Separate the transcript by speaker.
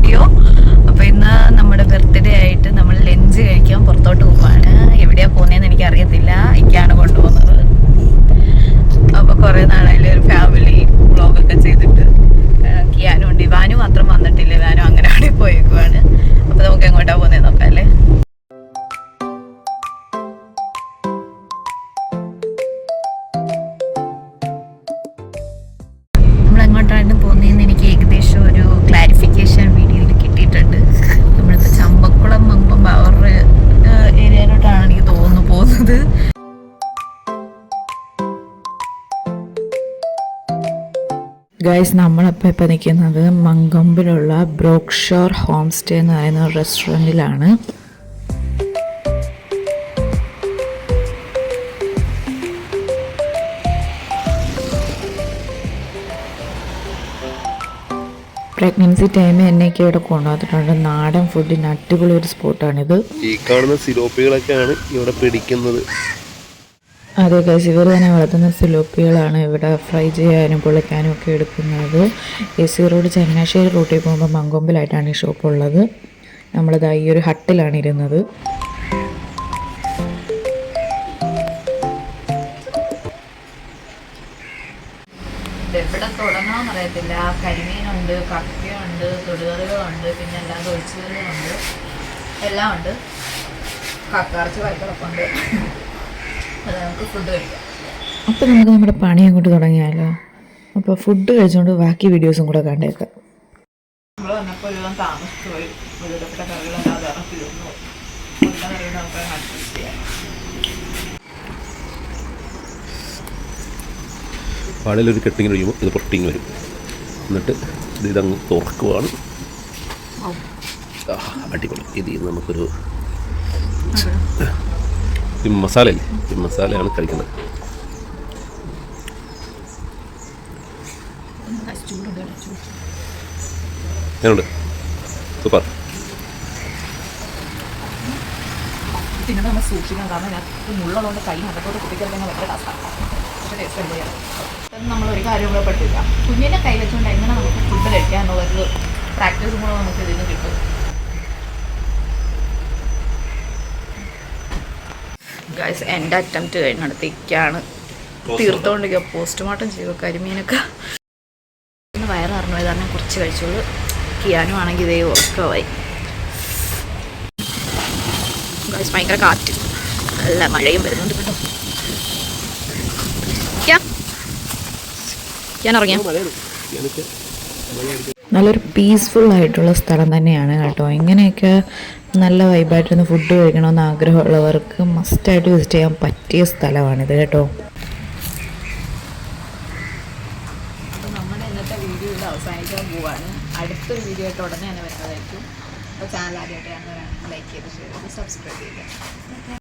Speaker 1: Video. അപ്പോൾ ഇന്ന് നമ്മുടെ ബർത്ത്ഡേ ആയിട്ട് നമ്മൾ ലഞ്ച് കഴിക്കാൻ പുറത്തോട്ട് പോവാണ്. എവിടെയാണ് പോകുന്നതെന്ന് എനിക്കറിയത്തില്ല, ഇക്കാണ് കൊണ്ടുപോകുന്നത്. അപ്പോൾ കുറേ നാളായാലും ഒരു ഫാമിലി വ്ളോഗൊക്കെ ചെയ്തിട്ട് കിയാനും ഉണ്ട്. ഇവാനു മാത്രം വന്നിട്ടില്ല, ഇവാനു അങ്ങനെ അവിടെ പോയേക്കുവാണ്. അപ്പോൾ നമുക്ക് എങ്ങോട്ടാണ് പോകുന്നതെന്ന് നോക്കാം അല്ലേ. എങ്ങോട്ടാണ് പോകുന്നതെന്ന് എനിക്ക് ഏകദേശം ഒരു ക്ലാരിഫിക്കേഷൻ വീഡിയോയിൽ കിട്ടിയിട്ടുണ്ട്. നമ്മളിപ്പോൾ ചമ്പക്കുളം മമ്പം അവരുടെ ഏരിയയിലോട്ടാണ് എനിക്ക് തോന്നുന്നു പോകുന്നത്. ഗൈസ്, നമ്മളപ്പോൾ ഇപ്പോൾ നിൽക്കുന്നത് മങ്കമ്പിലുള്ള ബ്രോക്ഷോർ ഹോം സ്റ്റേ എന്ന് പറയുന്ന റെസ്റ്റോറൻറ്റിലാണ്. പ്രഗ്നൻസി ടൈമിൽ എന്നെയൊക്കെ ഇവിടെ കൊണ്ടുവന്നിട്ടുണ്ട്. നാടൻ ഫുഡിന് അടിപൊളി ഒരു സ്പോട്ടാണിത്.
Speaker 2: ഈ കാണുന്ന സിലോപ്പികളൊക്കെയാണ് ഇവിടെ പിടിക്കുന്നത്.
Speaker 1: അതെ ഗൈസ്, ഇവർ തന്നെ വളർത്തുന്ന സിലോപ്പികളാണ് ഇവിടെ ഫ്രൈ ചെയ്യാനും പൊളിക്കാനും ഒക്കെ എടുക്കുന്നത്. AC റോഡ് ചങ്ങനാശ്ശേരി റൂട്ടിൽ പോകുമ്പോൾ മങ്കൊമ്പിലായിട്ടാണ് ഈ ഷോപ്പ് ഉള്ളത്. നമ്മളിതാ ഈ ഒരു ഹട്ടിലാണ് ഇരുന്നത്. എവിടെ തുടങ്ങണമെന്ന് അറിയത്തില്ല. കരിമീനുണ്ട്, കക്കയുണ്ട്, തൊടുകറികളുണ്ട്, പിന്നെ അല്ലാതെ ഒഴിച്ചുകറികളുണ്ട്, എല്ലാം ഉണ്ട്. കക്കാർച്ച് വൈക്കിളപ്പുണ്ട്. അത് നമുക്ക് ഫുഡ് കഴിക്കാം. അപ്പോൾ നമുക്ക് നമ്മുടെ പണി അങ്ങോട്ട് തുടങ്ങിയാലോ. അപ്പോൾ ഫുഡ് കഴിച്ചുകൊണ്ട് ബാക്കി വീഡിയോസും കൂടെ കണ്ടേക്കാം. നമ്മൾ വന്നപ്പോൾ എല്ലാം താമസിച്ചു പോയി. ഒരുവിധപ്പെട്ട കറികളല്ലാതെ ഇറക്കിയിരുന്നു. കറികൾ നമുക്ക് അഡ്ജസ്റ്റ് ചെയ്യാം.
Speaker 2: പാടയിലൊരു കെട്ടിങ് കഴിയുമ്പോൾ ഇത് പൊട്ടിങ് വരും. എന്നിട്ട് ഇതങ്ങ് തുറക്കുവാണ്. അടിപൊളി. ഇതിൽ നമുക്കൊരു ഈ മസാലയില്ലേ, ഈ മസാലയാണ് കഴിക്കുന്നത്. എങ്ങനെയുണ്ട്? സൂപ്പർ.
Speaker 1: പിന്നെ നമ്മൾ സൂക്ഷിക്കണം, കാരണം ഞാൻ മുള്ളുള്ളതുകൊണ്ട് കൈ അകത്തോട്ട് കുട്ടിക്കാൻ ഭയങ്കര ടാസ്ക്കാണ്. പക്ഷേ ടേസ്റ്റ് അടിപൊളിയാണ്. നമ്മൾ ഒരു കാര്യം കൂടെ പഠിച്ചില്ല, കുഞ്ഞിനെ കൈ വെച്ചുകൊണ്ട് എങ്ങനെ നമുക്ക് ഫുഡ് കഴിക്കാം എന്നുള്ളൊരു പ്രാക്ടീസും കൂടെ നമുക്ക് ഇതിൽ നിന്ന് കിട്ടും. ഗൈസ്, എൻ്റെ അറ്റംപ്റ്റ് കഴിഞ്ഞിടത്തേക്കാണ് തീർത്തുകൊണ്ടിരിക്കുക. പോസ്റ്റ്മോർട്ടം ചെയ്തു കരിമീനൊക്കെ. ഇന്ന് വയറിറങ്ങി പോയത് കാരണം കുറച്ച് കഴിച്ചോളൂ. കിയാനും ആണെങ്കിൽ ഇതേ ഉറക്കമായി. ഗൈസ്, ഭയങ്കര കാറ്റ്, നല്ല മഴയും വരുന്നുണ്ട് കേട്ടോ. നല്ലൊരു പീസ്ഫുൾ ആയിട്ടുള്ള സ്ഥലം തന്നെയാണ് കേട്ടോ. ഇങ്ങനെയൊക്കെ നല്ല വൈബായിട്ടൊന്ന് ഫുഡ് കഴിക്കണമെന്ന് ആഗ്രഹമുള്ളവർക്ക് മസ്റ്റായിട്ട് വിസിറ്റ് ചെയ്യാൻ പറ്റിയ സ്ഥലമാണിത് കേട്ടോ. അപ്പോൾ നമ്മുടെ ഇന്നത്തെ വീഡിയോ ഇവിടെ അവസാനിക്കാൻ പോവാണ്. അടുത്തൊരു വീഡിയോ ആയിട്ട് ഉടനെ തന്നെ വരുന്നതായിരിക്കും. അപ്പോൾ ചാനൽ ആദ്യമായിട്ടാണ് ലൈക്ക് ചെയ്ത് ഷെയർ ചെയ്ത് സബ്സ്ക്രൈബ് ചെയ്യുക.